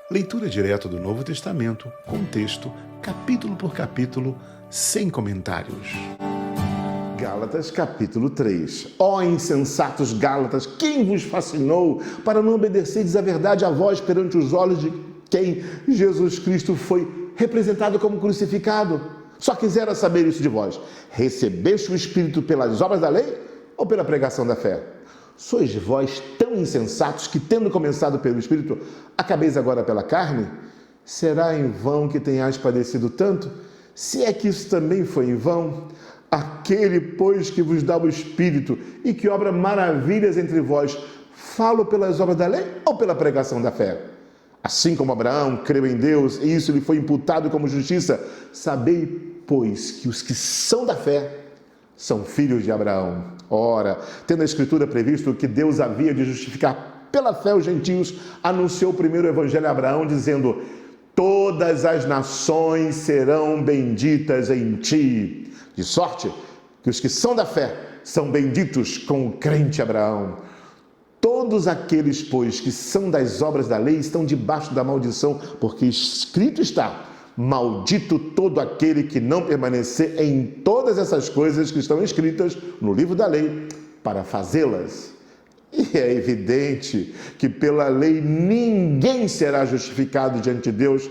Leitura direta do Novo Testamento, com texto, capítulo por capítulo, sem comentários. Gálatas, capítulo 3. Ó insensatos Gálatas, quem vos fascinou para não obedecerdes a verdade a vós perante os olhos de quem Jesus Cristo foi representado como crucificado? Só quisera saber isso de vós. Recebeste o Espírito pelas obras da lei ou pela pregação da fé? Sois vós tão insensatos que, tendo começado pelo Espírito, acabeis agora pela carne? Será em vão que tenhais padecido tanto? Se é que isso também foi em vão, aquele, pois, que vos dá o Espírito e que obra maravilhas entre vós, falo pelas obras da lei ou pela pregação da fé? Assim como Abraão creu em Deus e isso lhe foi imputado como justiça, sabei, pois, que os que são da fé são filhos de Abraão. Ora, tendo a Escritura previsto que Deus havia de justificar pela fé os gentios, anunciou primeiro o Evangelho a Abraão, dizendo: todas as nações serão benditas em ti. De sorte que os que são da fé são benditos com o crente Abraão. Todos aqueles, pois, que são das obras da lei estão debaixo da maldição, porque escrito está: maldito todo aquele que não permanecer em todas essas coisas que estão escritas no livro da lei, para fazê-las. E é evidente que pela lei ninguém será justificado diante de Deus,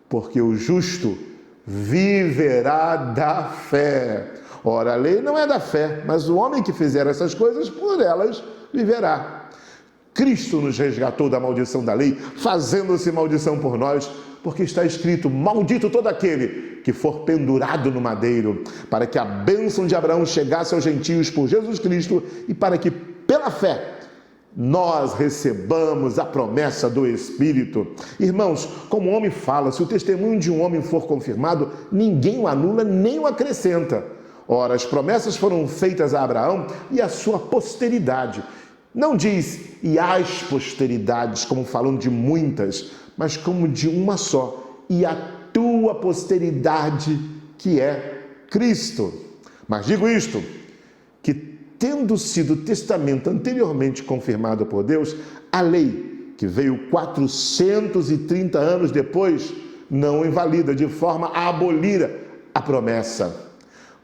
porque o justo viverá da fé. Ora, a lei não é da fé, mas o homem que fizer essas coisas, por elas viverá. Cristo nos resgatou da maldição da lei, fazendo-se maldição por nós, porque está escrito: maldito todo aquele que for pendurado no madeiro, para que a bênção de Abraão chegasse aos gentios por Jesus Cristo e para que, pela fé, nós recebamos a promessa do Espírito. Irmãos, como o homem fala, se o testemunho de um homem for confirmado, ninguém o anula nem o acrescenta. Ora, as promessas foram feitas a Abraão e à sua posteridade. Não diz e às posteridades, como falando de muitas, mas como de uma só, e a tua posteridade, que é Cristo. Mas digo isto, que tendo sido o testamento anteriormente confirmado por Deus, a lei, que veio 430 anos depois, não invalida de forma a abolir a promessa.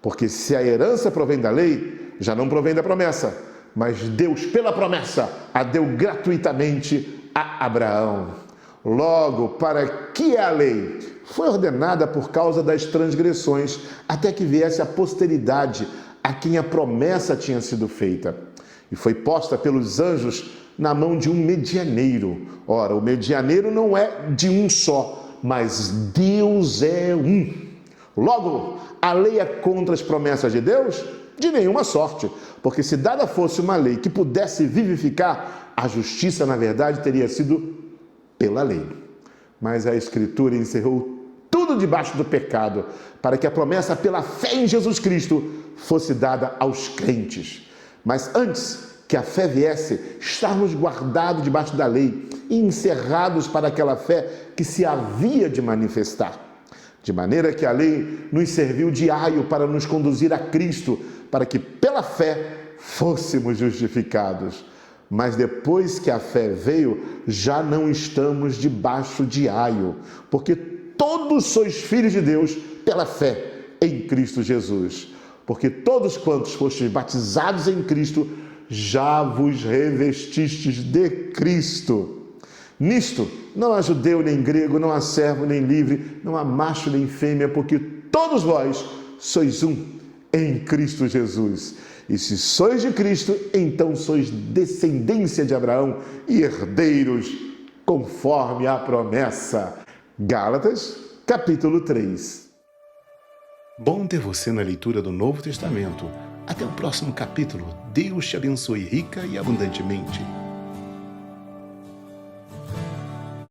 Porque se a herança provém da lei, já não provém da promessa, mas Deus, pela promessa, a deu gratuitamente a Abraão. Logo, para que a lei foi ordenada por causa das transgressões, até que viesse a posteridade a quem a promessa tinha sido feita. E foi posta pelos anjos na mão de um medianeiro. Ora, o medianeiro não é de um só, mas Deus é um. Logo, a lei é contra as promessas de Deus? De nenhuma sorte, porque se dada fosse uma lei que pudesse vivificar, a justiça, na verdade, teria sido pela lei. Mas a Escritura encerrou tudo debaixo do pecado, para que a promessa pela fé em Jesus Cristo fosse dada aos crentes. Mas antes que a fé viesse, estávamos guardados debaixo da lei e encerrados para aquela fé que se havia de manifestar. De maneira que a lei nos serviu de aio para nos conduzir a Cristo, para que pela fé fôssemos justificados. Mas depois que a fé veio, já não estamos debaixo de aio, porque todos sois filhos de Deus pela fé em Cristo Jesus. Porque todos quantos fostes batizados em Cristo, já vos revestistes de Cristo. Nisto, não há judeu nem grego, não há servo nem livre, não há macho nem fêmea, porque todos vós sois um em Cristo Jesus. E se sois de Cristo, então sois descendência de Abraão e herdeiros, conforme a promessa. Gálatas, capítulo 3. Bom ter você na leitura do Novo Testamento. Até o próximo capítulo. Deus te abençoe rica e abundantemente.